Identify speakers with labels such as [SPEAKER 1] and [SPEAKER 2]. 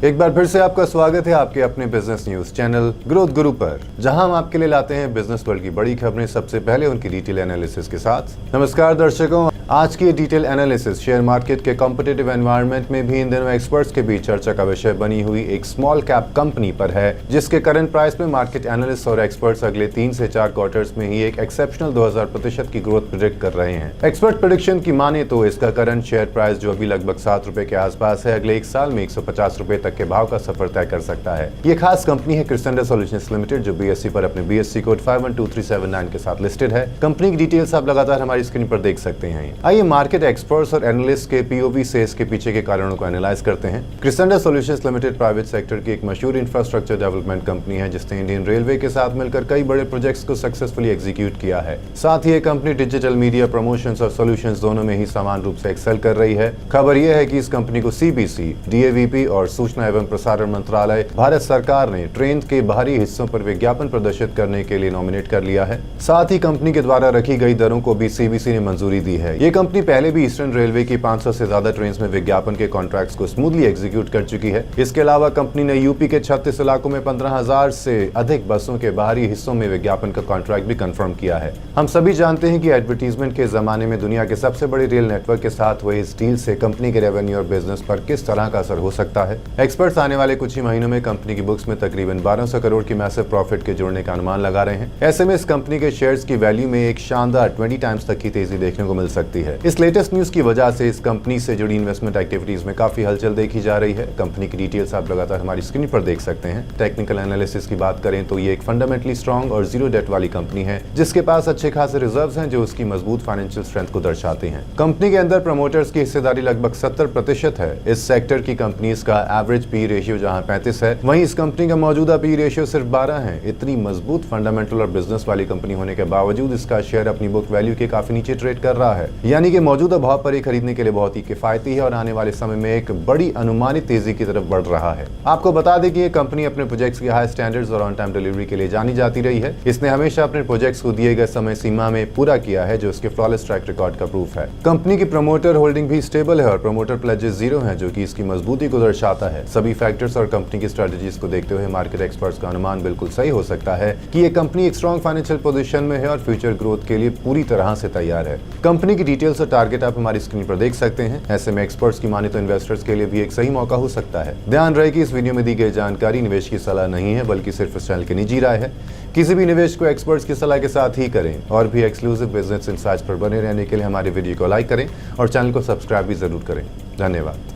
[SPEAKER 1] एक बार फिर से आपका स्वागत है आपके अपने बिजनेस न्यूज चैनल ग्रोथ गुरु पर, जहां हम आपके लिए लाते हैं बिजनेस वर्ल्ड की बड़ी खबरें सबसे पहले उनकी डिटेल एनालिसिस के साथ। नमस्कार दर्शकों, आज की डिटेल एनालिसिस शेयर मार्केट के कॉम्पिटिटिव एनवायरनमेंट में भी इन दिनों एक्सपर्ट्स के बीच चर्चा का विषय बनी हुई एक स्मॉल कैप कंपनी पर है, जिसके करंट प्राइस में मार्केट एनालिस्ट और एक्सपर्ट्स अगले 3 से 4 क्वार्टर्स में ही एक एक्सेप्शनल 2000% की ग्रोथ प्रेडिक्ट कर रहे हैं। एक्सपर्ट प्रेडिक्शन की माने तो इसका करंट शेयर प्राइस जो अभी लगभग 7 रुपए के आसपास है, अगले 1 साल में 150 रुपए तक के भाव का सफर तय कर सकता है। ये खास कंपनी है क्रिसेंडा सॉल्यूशंस लिमिटेड, जो बीएसई पर अपने बीएसई कोड 512379 के साथ लिस्टेड है। कंपनी की डिटेल्स आप लगातार हमारी स्क्रीन पर देख सकते हैं। आइए मार्केट एक्सपर्ट्स और एनालिस्ट के पीओवी से इसके पीछे के कारणों को एनालाइज करते हैं। क्रिसेंडा सॉल्यूशंस लिमिटेड प्राइवेट सेक्टर की एक मशहूर इंफ्रास्ट्रक्चर डेवलपमेंट कंपनी है, जिसने इंडियन रेलवे के साथ मिलकर कई बड़े प्रोजेक्ट्स को सक्सेसफुली एग्जीक्यूट किया है। साथ ही ये कंपनी डिजिटल मीडिया प्रमोशंस और सॉल्यूशंस दोनों में ही समान रूप से एक्सेल कर रही है। खबर यह है कि इस कंपनी को सीबीसी, डीएवीपी और सूचना एवं प्रसारण मंत्रालय भारत सरकार ने ट्रेन के बाहरी हिस्सों पर विज्ञापन प्रदर्शित करने के लिए नॉमिनेट कर लिया है। साथ ही कंपनी के द्वारा रखी गई दरों को भी सीबीसी ने मंजूरी दी है। ये कंपनी पहले भी ईस्टर्न रेलवे की 500 से ज्यादा ट्रेन में विज्ञापन के कॉन्ट्रैक्ट्स को स्मूथली एग्जीक्यूट कर चुकी है। इसके अलावा कंपनी ने यूपी के 36 इलाकों में 15,000 से अधिक बसों के बाहरी हिस्सों में विज्ञापन का कॉन्ट्रैक्ट भी कंफर्म किया है। हम सभी जानते हैं कि एडवर्टीजमेंट के जमाने में दुनिया के सबसे बड़े रेल नेटवर्क के साथ हुए इस डील से कंपनी के रेवेन्यू और बिजनेस पर किस तरह का असर हो सकता है। एक्सपर्ट्स आने वाले कुछ ही महीनों में कंपनी की बुक्स में तकरीबन 1200 करोड़ की मैसिव प्रॉफिट के जुड़ने का अनुमान लगा रहे हैं। ऐसे में इस कंपनी के शेयर्स की वैल्यू में एक शानदार 20 टाइम्स तक की तेजी देखने को मिल सकती है। इस लेटेस्ट न्यूज की वजह से इस कंपनी से जुड़ी इन्वेस्टमेंट एक्टिविटीज में काफी हलचल देखी जा रही है। कंपनी की डिटेल्स आप लगातार हमारी स्क्रीन पर देख सकते हैं। टेक्निकल एनालिसिस की बात करें तो ये एक फंडामेंटली स्ट्रॉन्ग और जीरो डेट वाली कंपनी है, जिसके पास अच्छे खासे रिजर्व्स हैं, जो उसकी मजबूत फाइनेंशियल स्ट्रेंथ को दर्शाते हैं। कंपनी के अंदर प्रमोटर्स की हिस्सेदारी लगभग 70% है। इस सेक्टर की कंपनीज का एवरेज पी रेशियो जहां 35 है, वहीं इस कंपनी का मौजूदा पी रेशियो सिर्फ 12 है। इतनी मजबूत फंडामेंटल और बिजनेस वाली कंपनी होने के बावजूद इसका शेयर अपनी बुक वैल्यू के काफी नीचे ट्रेड कर रहा है, यानी कि मौजूदा भाव पर खरीदने के लिए बहुत ही किफायती है और आने वाले समय में एक बड़ी अनुमानित तेजी की तरफ बढ़ रहा है। आपको बता दें कि ये कंपनी अपने प्रोजेक्ट्स के हाई स्टैंडर्ड्स और ऑन टाइम डिलीवरी के लिए जानी जाती रही है। इसने हमेशा अपने प्रोजेक्ट्स को दिए गए समय सीमा में पूरा किया है, जो इसके फ्लॉलेस ट्रैक रिकॉर्ड का प्रूफ है। कंपनी की प्रमोटर होल्डिंग भी स्टेबल है और प्रमोटर प्लेजेस 0 है, जो कि इसकी मजबूती को दर्शाता है। सभी फैक्टर्स और कंपनी की स्ट्रेटजीज को देखते हुए मार्केट एक्सपर्ट्स का अनुमान बिल्कुल सही हो सकता है कि ये कंपनी एक स्ट्रॉन्ग फाइनेंशियल पोजीशन में है और फ्यूचर ग्रोथ के लिए पूरी तरह से तैयार है। कंपनी की डिटेल्स और टारगेट आप हमारी स्क्रीन पर देख सकते हैं। ऐसे में एक्सपर्ट्स की माने तो इन्वेस्टर्स के लिए भी एक सही मौका हो सकता है। ध्यान रहे कि इस वीडियो में दी गई जानकारी निवेश की सलाह नहीं है, बल्कि सिर्फ इस चैनल की निजी राय है। किसी भी निवेश को एक्सपर्ट्स की सलाह के साथ ही करें। और भी एक्सक्लूसिव बिजनेस इनसाइट्स पर बने रहने के लिए हमारे वीडियो को लाइक करें और चैनल को सब्सक्राइब भी जरूर करें। धन्यवाद।